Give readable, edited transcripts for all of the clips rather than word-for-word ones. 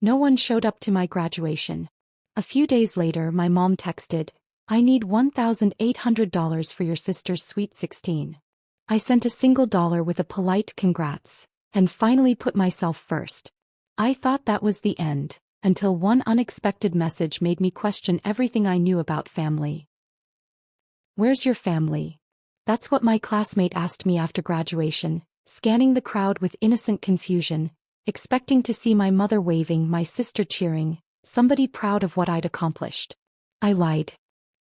No one showed up to my graduation. A few days later, my mom texted, "I need $1,800 for your sister's sweet 16." I sent a single dollar with a polite congrats, and finally put myself first. I thought that was the end, until one unexpected message made me question everything I knew about family. "Where's your family?" That's what my classmate asked me after graduation, scanning the crowd with innocent confusion, expecting to see my mother waving, my sister cheering, somebody proud of what I'd accomplished. I lied.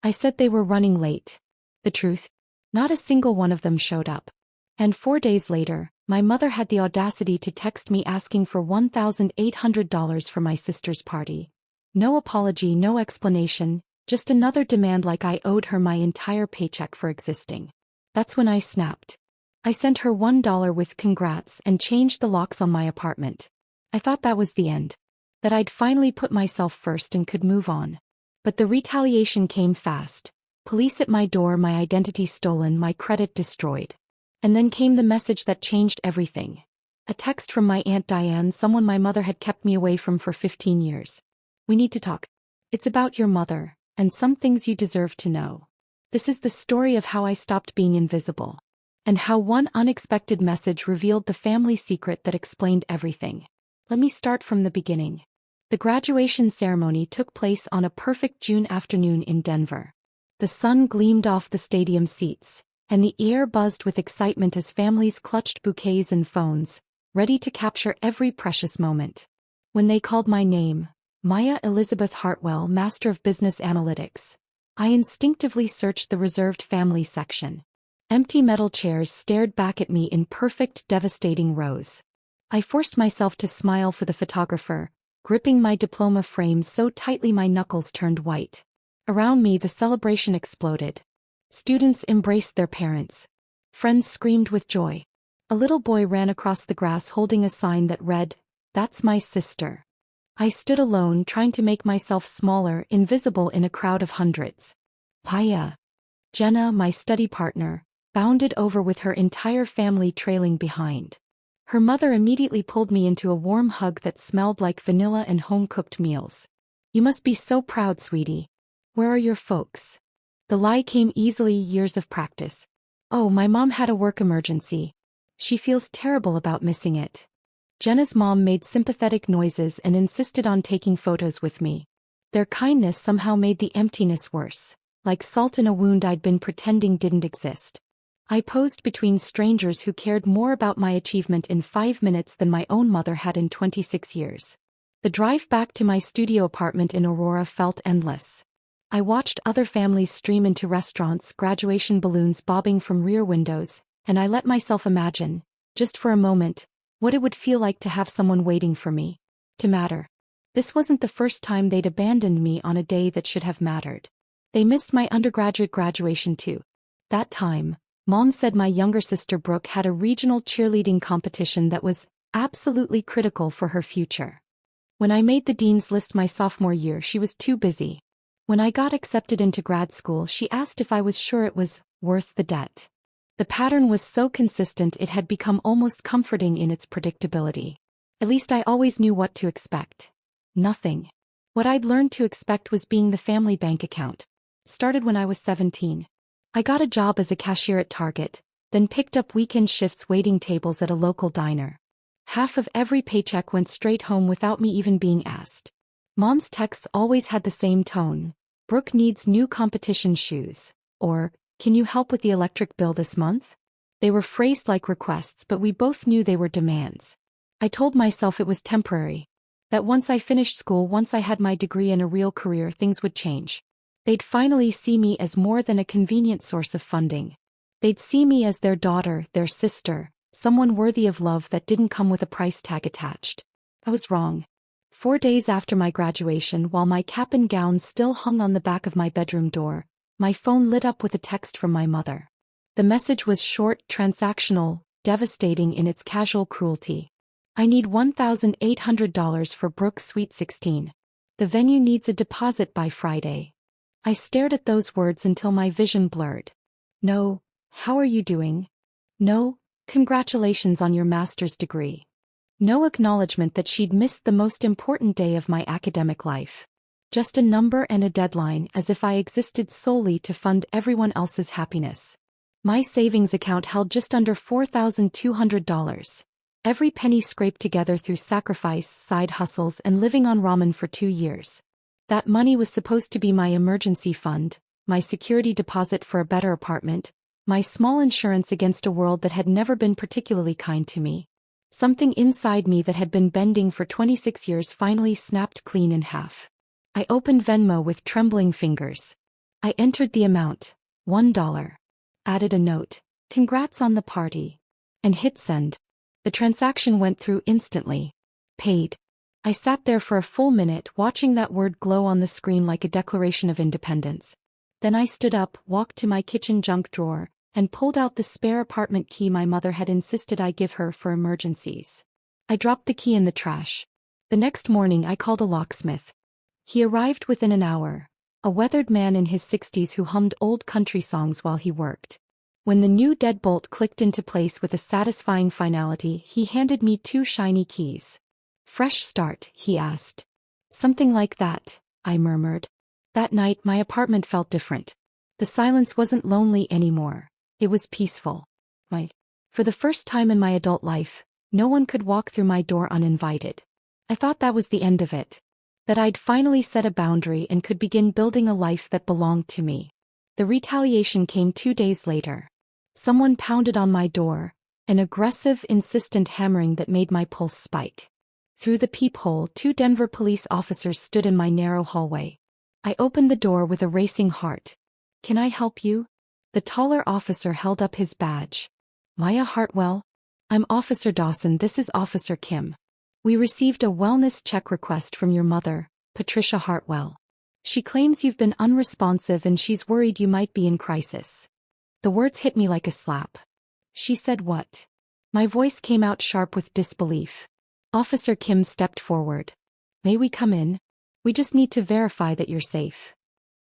I said they were running late. The truth? Not a single one of them showed up. And 4 days later, my mother had the audacity to text me asking for $1,800 for my sister's party. No apology, no explanation, just another demand like I owed her my entire paycheck for existing. That's when I snapped. I sent her $1 with congrats and changed the locks on my apartment. I thought that was the end. That I'd finally put myself first and could move on. But the retaliation came fast. Police at my door, my identity stolen, my credit destroyed. And then came the message that changed everything. A text from my Aunt Diane, someone my mother had kept me away from for 15 years. "We need to talk. It's about your mother, and some things you deserve to know." This is the story of how I stopped being invisible. And how one unexpected message revealed the family secret that explained everything. Let me start from the beginning. The graduation ceremony took place on a perfect June afternoon in Denver. The sun gleamed off the stadium seats, and the air buzzed with excitement as families clutched bouquets and phones, ready to capture every precious moment. When they called my name, Maya Elizabeth Hartwell, Master of Business Analytics, I instinctively searched the reserved family section. Empty metal chairs stared back at me in perfect, devastating rows. I forced myself to smile for the photographer, gripping my diploma frame so tightly my knuckles turned white. Around me, the celebration exploded. Students embraced their parents. Friends screamed with joy. A little boy ran across the grass holding a sign that read, "That's my sister." I stood alone, trying to make myself smaller, invisible in a crowd of hundreds. Paya. Jenna, my study partner, bounded over with her entire family trailing behind. Her mother immediately pulled me into a warm hug that smelled like vanilla and home-cooked meals. "You must be so proud, sweetie. Where are your folks?" The lie came easily, years of practice. "Oh, my mom had a work emergency. She feels terrible about missing it." Jenna's mom made sympathetic noises and insisted on taking photos with me. Their kindness somehow made the emptiness worse, like salt in a wound I'd been pretending didn't exist. I posed between strangers who cared more about my achievement in 5 minutes than my own mother had in 26 years. The drive back to my studio apartment in Aurora felt endless. I watched other families stream into restaurants, graduation balloons bobbing from rear windows, and I let myself imagine, just for a moment, what it would feel like to have someone waiting for me. To matter. This wasn't the first time they'd abandoned me on a day that should have mattered. They missed my undergraduate graduation too. That time, Mom said my younger sister Brooke had a regional cheerleading competition that was absolutely critical for her future. When I made the dean's list my sophomore year, she was too busy. When I got accepted into grad school, she asked if I was sure it was worth the debt. The pattern was so consistent it had become almost comforting in its predictability. At least I always knew what to expect. Nothing. What I'd learned to expect was being the family bank account. Started when I was 17. I got a job as a cashier at Target, then picked up weekend shifts waiting tables at a local diner. Half of every paycheck went straight home without me even being asked. Mom's texts always had the same tone. "Brooke needs new competition shoes," or, "Can you help with the electric bill this month?" They were phrased like requests, but we both knew they were demands. I told myself it was temporary. That once I finished school, once I had my degree and a real career, things would change. They'd finally see me as more than a convenient source of funding. They'd see me as their daughter, their sister, someone worthy of love that didn't come with a price tag attached. I was wrong. 4 days after my graduation, while my cap and gown still hung on the back of my bedroom door, my phone lit up with a text from my mother. The message was short, transactional, devastating in its casual cruelty. "I need $1,800 for Brooke's Sweet 16. The venue needs a deposit by Friday." I stared at those words until my vision blurred. No, "How are you doing?" No, "Congratulations on your master's degree." No acknowledgement that she'd missed the most important day of my academic life. Just a number and a deadline, as if I existed solely to fund everyone else's happiness. My savings account held just under $4,200. Every penny scraped together through sacrifice, side hustles, and living on ramen for 2 years. That money was supposed to be my emergency fund, my security deposit for a better apartment, my small insurance against a world that had never been particularly kind to me. Something inside me that had been bending for 26 years finally snapped clean in half. I opened Venmo with trembling fingers. I entered the amount, $1. Added a note, "Congrats on the party," and hit send. The transaction went through instantly. Paid. I sat there for a full minute watching that word glow on the screen like a declaration of independence. Then I stood up, walked to my kitchen junk drawer, and pulled out the spare apartment key my mother had insisted I give her for emergencies. I dropped the key in the trash. The next morning I called a locksmith. He arrived within an hour, a weathered man in his 60s who hummed old country songs while he worked. When the new deadbolt clicked into place with a satisfying finality, he handed me 2 shiny keys. "Fresh start?" he asked. "Something like that," I murmured. That night my apartment felt different. The silence wasn't lonely anymore. It was peaceful. For the first time in my adult life, no one could walk through my door uninvited. I thought that was the end of it. That I'd finally set a boundary and could begin building a life that belonged to me. The retaliation came 2 days later. Someone pounded on my door, an aggressive, insistent hammering that made my pulse spike. Through the peephole, 2 Denver police officers stood in my narrow hallway. I opened the door with a racing heart. "Can I help you?" The taller officer held up his badge. "Maya Hartwell?" "I'm Officer Dawson, this is Officer Kim. We received a wellness check request from your mother, Patricia Hartwell. She claims you've been unresponsive and she's worried you might be in crisis." The words hit me like a slap. "She said what?" My voice came out sharp with disbelief. Officer Kim stepped forward. "May we come in? We just need to verify that you're safe."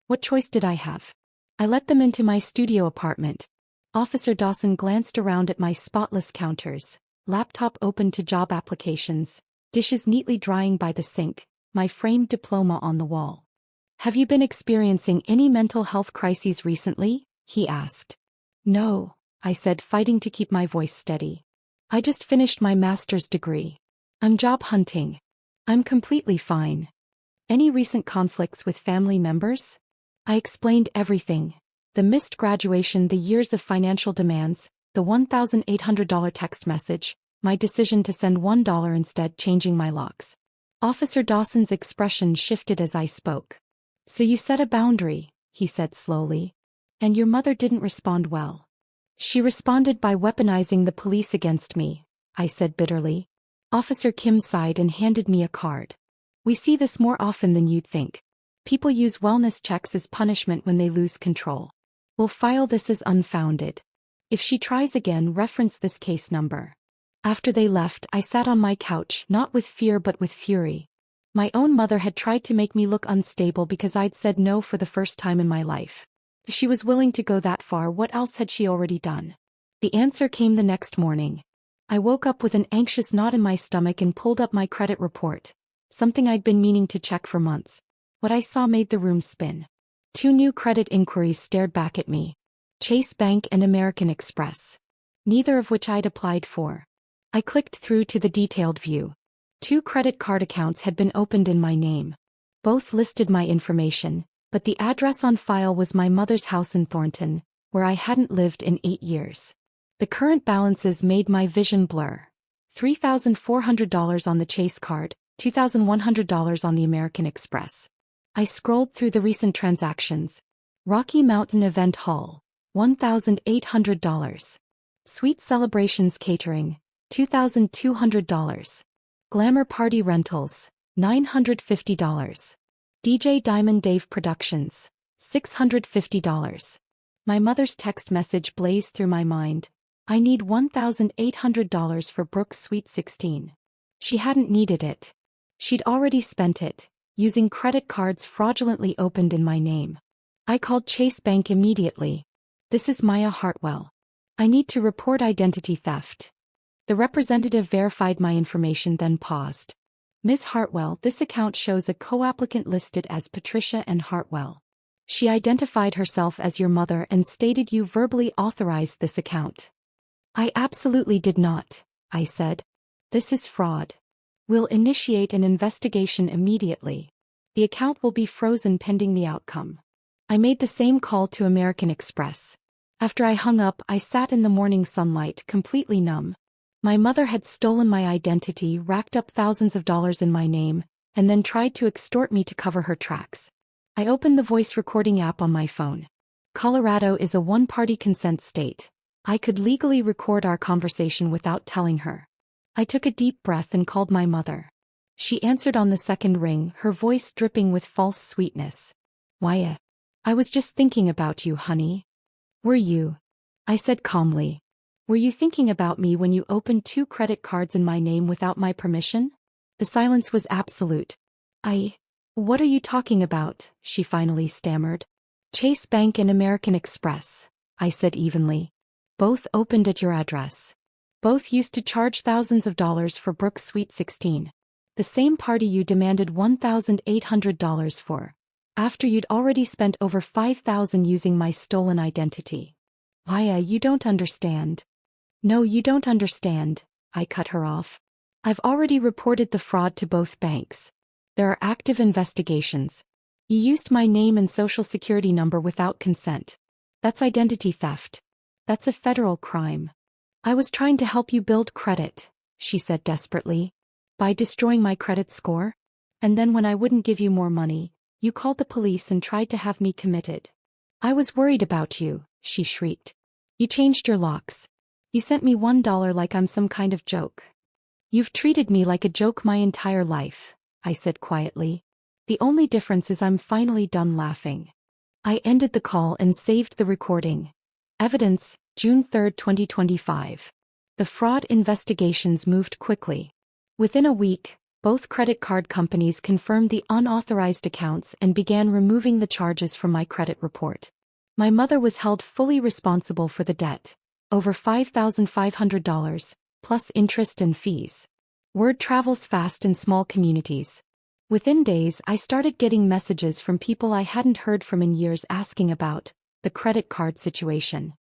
What choice did I have? I let them into my studio apartment. Officer Dawson glanced around at my spotless counters, laptop open to job applications, dishes neatly drying by the sink, my framed diploma on the wall. "Have you been experiencing any mental health crises recently?" he asked. "No," I said, fighting to keep my voice steady. "I just finished my master's degree. I'm job hunting. I'm completely fine." "Any recent conflicts with family members?" I explained everything. The missed graduation, the years of financial demands, the $1,800 text message, my decision to send $1 instead, changing my locks. Officer Dawson's expression shifted as I spoke. "So you set a boundary," he said slowly. "And your mother didn't respond well." "She responded by weaponizing the police against me," I said bitterly. Officer Kim sighed and handed me a card. "We see this more often than you'd think. People use wellness checks as punishment when they lose control. We'll file this as unfounded. If she tries again, reference this case number." After they left, I sat on my couch, not with fear but with fury. My own mother had tried to make me look unstable because I'd said no for the first time in my life. If she was willing to go that far, what else had she already done? The answer came the next morning. I woke up with an anxious knot in my stomach and pulled up my credit report, something I'd been meaning to check for months. What I saw made the room spin. 2 new credit inquiries stared back at me. Chase Bank and American Express. Neither of which I'd applied for. I clicked through to the detailed view. 2 credit card accounts had been opened in my name. Both listed my information, but the address on file was my mother's house in Thornton, where I hadn't lived in 8 years. The current balances made my vision blur. $3,400 on the Chase card, $2,100 on the American Express. I scrolled through the recent transactions. Rocky Mountain Event Hall, $1,800. Sweet Celebrations Catering, $2,200. Glamour Party Rentals, $950. DJ Diamond Dave Productions, $650. My mother's text message blazed through my mind. "I need $1,800 for Brooke's Sweet 16. She hadn't needed it. She'd already spent it, using credit cards fraudulently opened in my name. I called Chase Bank immediately. "This is Maya Hartwell. I need to report identity theft." The representative verified my information then paused. Ms. Hartwell, this account shows a co-applicant listed as Patricia N. Hartwell. She identified herself as your mother and stated you verbally authorized this account. I absolutely did not, I said. This is fraud. We'll initiate an investigation immediately. The account will be frozen pending the outcome. I made the same call to American Express. After I hung up, I sat in the morning sunlight, completely numb. My mother had stolen my identity, racked up thousands of dollars in my name, and then tried to extort me to cover her tracks. I opened the voice recording app on my phone. Colorado is a one-party consent state. I could legally record our conversation without telling her. I took a deep breath and called my mother. She answered on the second ring, her voice dripping with false sweetness. Why? I was just thinking about you, honey. Were you? I said calmly. Were you thinking about me when you opened 2 credit cards in my name without my permission? The silence was absolute. What are you talking about? She finally stammered. Chase Bank and American Express, I said evenly. Both opened at your address. Both used to charge thousands of dollars for Brooks Sweet 16. The same party you demanded $1,800 for. After you'd already spent over $5,000 using my stolen identity. Aya, you don't understand. No, you don't understand, I cut her off. I've already reported the fraud to both banks. There are active investigations. You used my name and social security number without consent. That's identity theft. That's a federal crime. I was trying to help you build credit, she said desperately. By destroying my credit score? And then when I wouldn't give you more money, you called the police and tried to have me committed. I was worried about you, she shrieked. You changed your locks. You sent me $1 like I'm some kind of joke. You've treated me like a joke my entire life, I said quietly. The only difference is I'm finally done laughing. I ended the call and saved the recording. Evidence, June 3, 2025. The fraud investigations moved quickly. Within a week, both credit card companies confirmed the unauthorized accounts and began removing the charges from my credit report. My mother was held fully responsible for the debt, over $5,500, plus interest and fees. Word travels fast in small communities. Within days, I started getting messages from people I hadn't heard from in years asking about the credit card situation.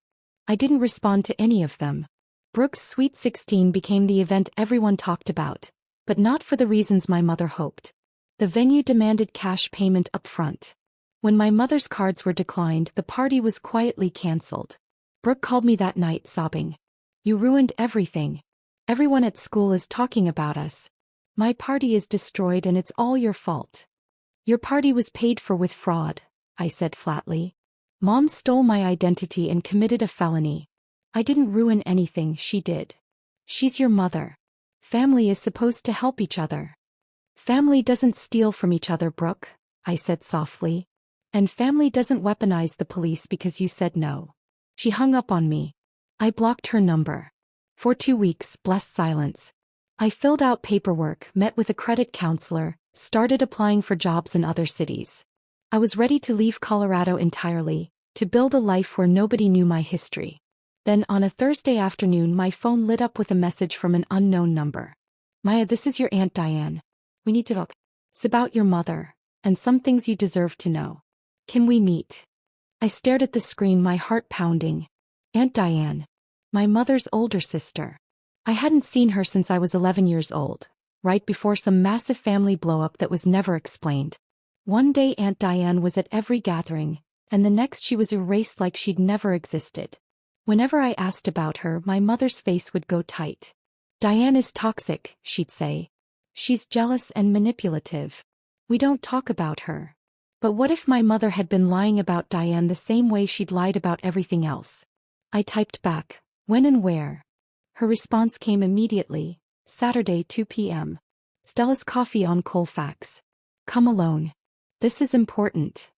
I didn't respond to any of them. Brooks Sweet 16 became the event everyone talked about, but not for the reasons my mother hoped. The venue demanded cash payment up front. When my mother's cards were declined, the party was quietly canceled. Brooke called me that night sobbing. You ruined everything. Everyone at school is talking about us. My party is destroyed and it's all your fault. Your party was paid for with fraud, I said flatly. Mom stole my identity and committed a felony. I didn't ruin anything, she did. She's your mother. Family is supposed to help each other. Family doesn't steal from each other, Brooke, I said softly. And family doesn't weaponize the police because you said no. She hung up on me. I blocked her number. For 2 weeks, blessed silence. I filled out paperwork, met with a credit counselor, started applying for jobs in other cities. I was ready to leave Colorado entirely, to build a life where nobody knew my history. Then on a Thursday afternoon my phone lit up with a message from an unknown number. Maya, this is your Aunt Diane. We need to talk. It's about your mother, and some things you deserve to know. Can we meet? I stared at the screen, my heart pounding. Aunt Diane. My mother's older sister. I hadn't seen her since I was 11 years old, right before some massive family blow-up that was never explained. One day Aunt Diane was at every gathering, and the next she was erased like she'd never existed. Whenever I asked about her, my mother's face would go tight. Diane is toxic, she'd say. She's jealous and manipulative. We don't talk about her. But what if my mother had been lying about Diane the same way she'd lied about everything else? I typed back, when and where? Her response came immediately, Saturday 2 p.m. Stella's Coffee on Colfax. Come alone. This is important.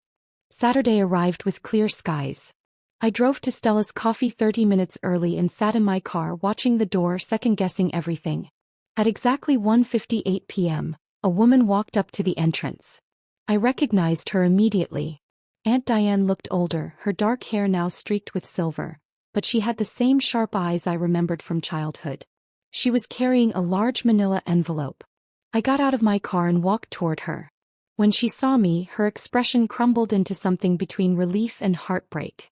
Saturday arrived with clear skies. I drove to Stella's Coffee 30 minutes early and sat in my car watching the door, second-guessing everything. At exactly 1:58 p.m., a woman walked up to the entrance. I recognized her immediately. Aunt Diane looked older, her dark hair now streaked with silver, but she had the same sharp eyes I remembered from childhood. She was carrying a large manila envelope. I got out of my car and walked toward her. When she saw me, her expression crumbled into something between relief and heartbreak.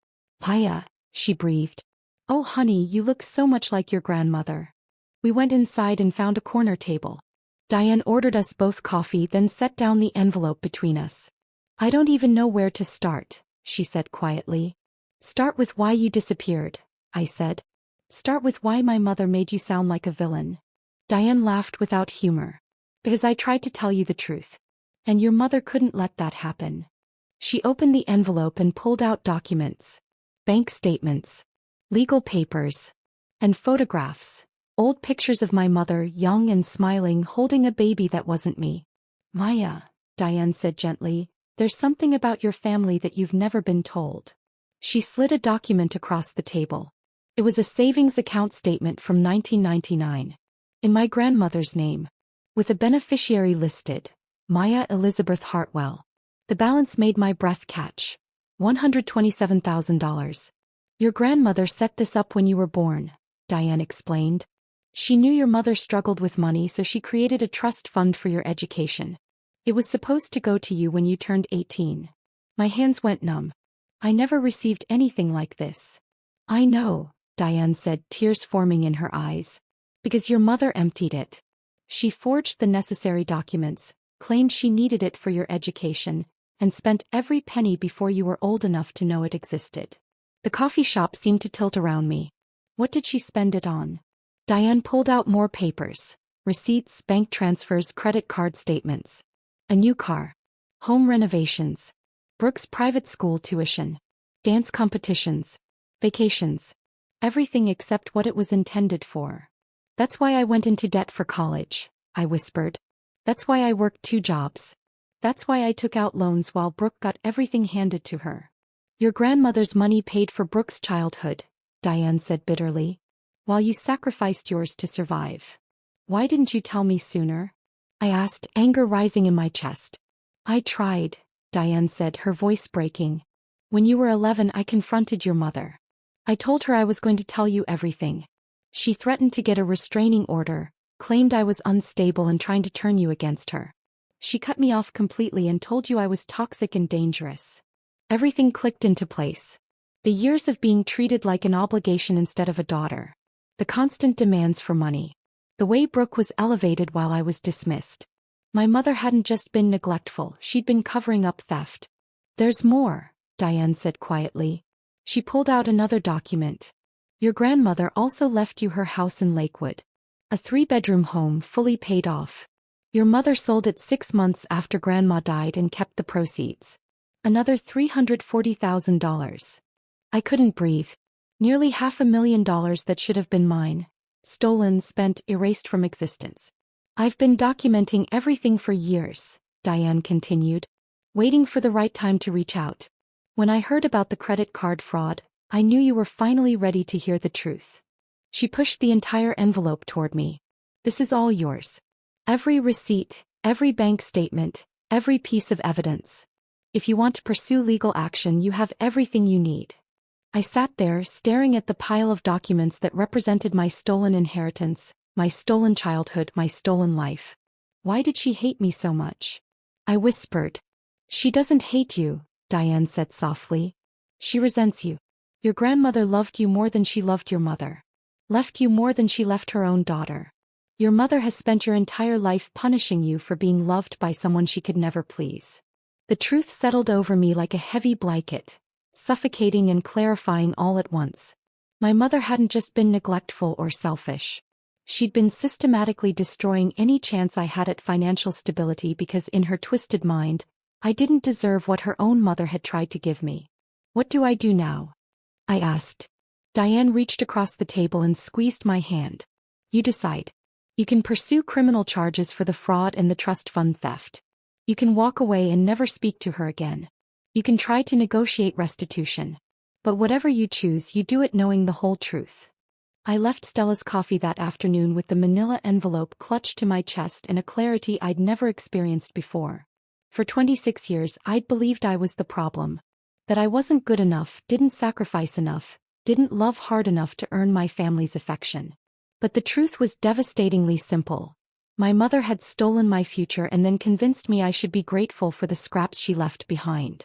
"Maya," she breathed. "Oh honey, you look so much like your grandmother." We went inside and found a corner table. Diane ordered us both coffee, then set down the envelope between us. "I don't even know where to start," she said quietly. "Start with why you disappeared," I said. "Start with why my mother made you sound like a villain." Diane laughed without humor. "Because I tried to tell you the truth. And your mother couldn't let that happen." She opened the envelope and pulled out documents. Bank statements. Legal papers. And photographs. Old pictures of my mother, young and smiling, holding a baby that wasn't me. "Maya," Diane said gently, "there's something about your family that you've never been told." She slid a document across the table. It was a savings account statement from 1999. In my grandmother's name. With a beneficiary listed. Maya Elizabeth Hartwell. The balance made my breath catch. $127,000. "Your grandmother set this up when you were born," Diane explained. "She knew your mother struggled with money, so she created a trust fund for your education. It was supposed to go to you when you turned 18. My hands went numb. I never received anything like this." "I know," Diane said, tears forming in her eyes. "Because your mother emptied it. She forged the necessary documents, claimed she needed it for your education, and spent every penny before you were old enough to know it existed." The coffee shop seemed to tilt around me. What did she spend it on? Diane pulled out more papers. Receipts, bank transfers, credit card statements. A new car. Home renovations. Brooke's private school tuition. Dance competitions. Vacations. Everything except what it was intended for. "That's why I went into debt for college," I whispered. "That's why I worked 2 jobs. That's why I took out loans while Brooke got everything handed to her." "Your grandmother's money paid for Brooke's childhood," Diane said bitterly, "while you sacrificed yours to survive. Why didn't you tell me sooner?" I asked, anger rising in my chest. "I tried," Diane said, her voice breaking. "When you were 11, I confronted your mother. I told her I was going to tell you everything. She threatened to get a restraining order, claimed I was unstable and trying to turn you against her. She cut me off completely and told you I was toxic and dangerous." Everything clicked into place. The years of being treated like an obligation instead of a daughter. The constant demands for money. The way Brooke was elevated while I was dismissed. My mother hadn't just been neglectful, she'd been covering up theft. "There's more," Diane said quietly. She pulled out another document. "Your grandmother also left you her house in Lakewood. A 3-bedroom home fully paid off. Your mother sold it 6 months after Grandma died and kept the proceeds. Another $340,000. I couldn't breathe. Nearly $500,000 that should have been mine. Stolen, spent, erased from existence. I've been documenting everything for years," Diane continued, "waiting for the right time to reach out. When I heard about the credit card fraud, I knew you were finally ready to hear the truth." She pushed the entire envelope toward me. "This is all yours. Every receipt, every bank statement, every piece of evidence. If you want to pursue legal action, you have everything you need." I sat there, staring at the pile of documents that represented my stolen inheritance, my stolen childhood, my stolen life. Why did she hate me so much? I whispered. "She doesn't hate you," Diane said softly. "She resents you. Your grandmother loved you more than she loved your mother. Left you more than she left her own daughter. Your mother has spent your entire life punishing you for being loved by someone she could never please." The truth settled over me like a heavy blanket, suffocating and clarifying all at once. My mother hadn't just been neglectful or selfish. She'd been systematically destroying any chance I had at financial stability because in her twisted mind, I didn't deserve what her own mother had tried to give me. "What do I do now?" I asked. Diane reached across the table and squeezed my hand. "You decide. You can pursue criminal charges for the fraud and the trust fund theft. You can walk away and never speak to her again. You can try to negotiate restitution. But whatever you choose, you do it knowing the whole truth." I left Stella's coffee that afternoon with the manila envelope clutched to my chest and a clarity I'd never experienced before. For 26 years, I'd believed I was the problem. That I wasn't good enough, didn't sacrifice enough, didn't love hard enough to earn my family's affection. But the truth was devastatingly simple. My mother had stolen my future and then convinced me I should be grateful for the scraps she left behind.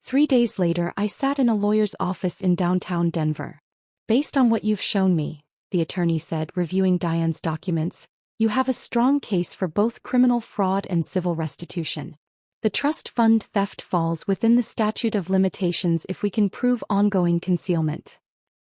3 days later, I sat in a lawyer's office in downtown Denver. "Based on what you've shown me," the attorney said, reviewing Diane's documents, "you have a strong case for both criminal fraud and civil restitution. The trust fund theft falls within the statute of limitations if we can prove ongoing concealment."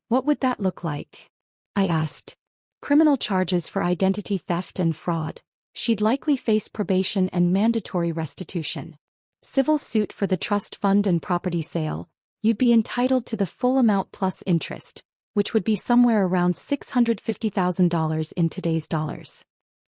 "What would that look like?" I asked. "Criminal charges for identity theft and fraud. She'd likely face probation and mandatory restitution. Civil suit for the trust fund and property sale, you'd be entitled to the full amount plus interest, which would be somewhere around $650,000 in today's dollars."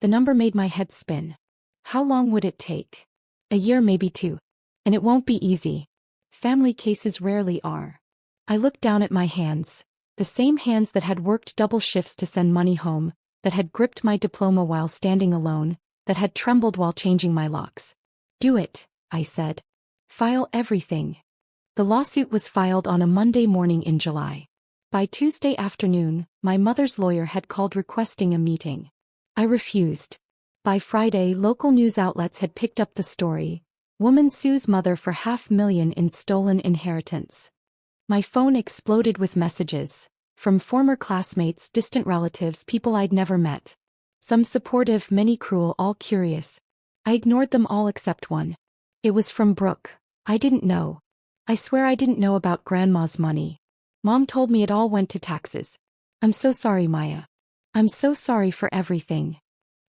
The number made my head spin. "How long would it take?" "A year, maybe 2. And it won't be easy. Family cases rarely are." I looked down at my hands, the same hands that had worked double shifts to send money home, that had gripped my diploma while standing alone, that had trembled while changing my locks. "Do it," I said. "File everything." The lawsuit was filed on a Monday morning in July. By Tuesday afternoon, my mother's lawyer had called requesting a meeting. I refused. By Friday, local news outlets had picked up the story. Woman sues mother for $500,000 in stolen inheritance. My phone exploded with messages. From former classmates, distant relatives, people I'd never met. Some supportive, many cruel, all curious. I ignored them all except one. It was from Brooke. "I didn't know. I swear I didn't know about Grandma's money. Mom told me it all went to taxes. I'm so sorry, Maya. I'm so sorry for everything."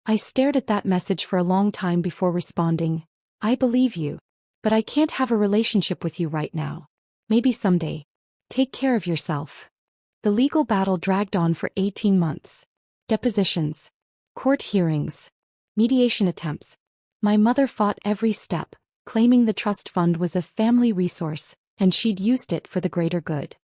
I stared at that message for a long time before responding. "I believe you. But I can't have a relationship with you right now. Maybe someday. Take care of yourself." The legal battle dragged on for 18 months. Depositions. Court hearings. Mediation attempts. My mother fought every step, claiming the trust fund was a family resource, and she'd used it for the greater good.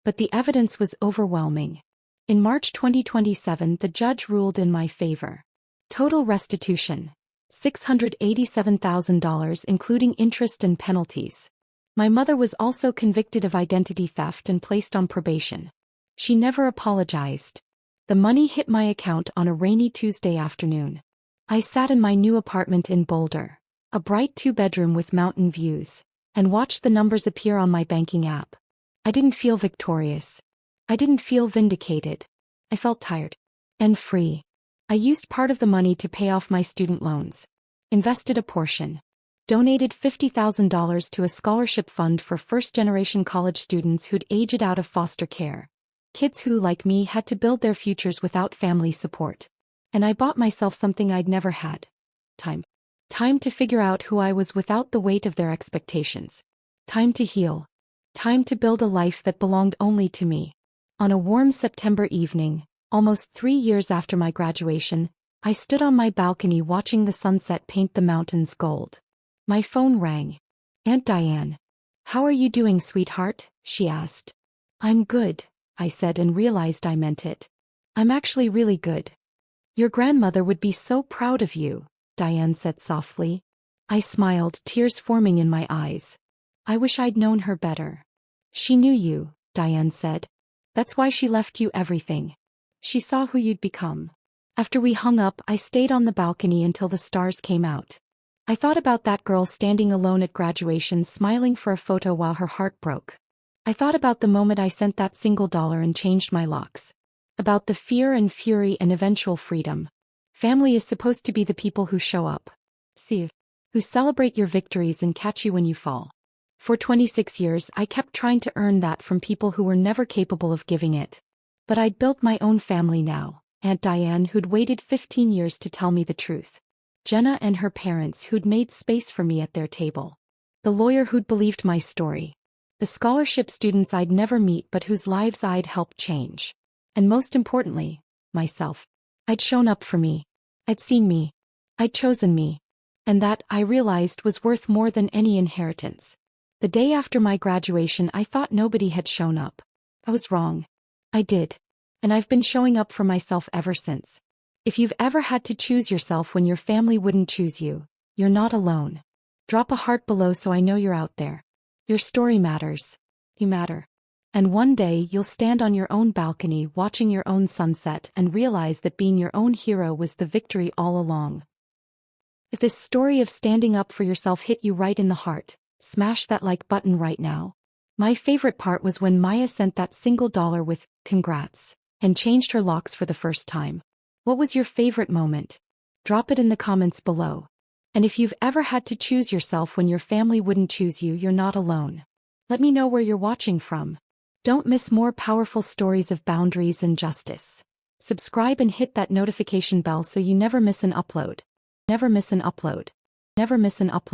But the evidence was overwhelming. In March 2027, the judge ruled in my favor. Total restitution: $687,000 including interest and penalties. My mother was also convicted of identity theft and placed on probation. She never apologized. The money hit my account on a rainy Tuesday afternoon. I sat in my new apartment in Boulder, a bright 2-bedroom with mountain views, and watched the numbers appear on my banking app. I didn't feel victorious. I didn't feel vindicated. I felt tired. And free. I used part of the money to pay off my student loans. Invested a portion. Donated $50,000 to a scholarship fund for first-generation college students who'd aged out of foster care. Kids who, like me, had to build their futures without family support. And I bought myself something I'd never had. Time. Time to figure out who I was without the weight of their expectations. Time to heal. Time to build a life that belonged only to me. On a warm September evening, almost 3 years after my graduation, I stood on my balcony watching the sunset paint the mountains gold. My phone rang. "Aunt Diane. How are you doing, sweetheart?" she asked. "I'm good," I said and realized I meant it. "I'm actually really good." "Your grandmother would be so proud of you," Diane said softly. I smiled, tears forming in my eyes. "I wish I'd known her better." "She knew you," Diane said. "That's why she left you everything. She saw who you'd become." After we hung up, I stayed on the balcony until the stars came out. I thought about that girl standing alone at graduation, smiling for a photo while her heart broke. I thought about the moment I sent that single dollar and changed my locks. About the fear and fury and eventual freedom. Family is supposed to be the people who show up. See, who celebrate your victories and catch you when you fall. For 26 years, I kept trying to earn that from people who were never capable of giving it. But I'd built my own family now. Aunt Diane, who'd waited 15 years to tell me the truth. Jenna and her parents, who'd made space for me at their table. The lawyer who'd believed my story. The scholarship students I'd never meet but whose lives I'd helped change. And most importantly, myself. I'd shown up for me. I'd seen me. I'd chosen me. And that, I realized, was worth more than any inheritance. The day after my graduation, I thought nobody had shown up. I was wrong. I did. And I've been showing up for myself ever since. If you've ever had to choose yourself when your family wouldn't choose you, you're not alone. Drop a heart below so I know you're out there. Your story matters. You matter. And one day you'll stand on your own balcony watching your own sunset and realize that being your own hero was the victory all along. If this story of standing up for yourself hit you right in the heart, smash that like button right now. My favorite part was when Maya sent that single dollar with, "Congrats," and changed her locks for the first time. What was your favorite moment? Drop it in the comments below. And if you've ever had to choose yourself when your family wouldn't choose you, you're not alone. Let me know where you're watching from. Don't miss more powerful stories of boundaries and justice. Subscribe and hit that notification bell so you never miss an upload. Never miss an upload. Never miss an upload.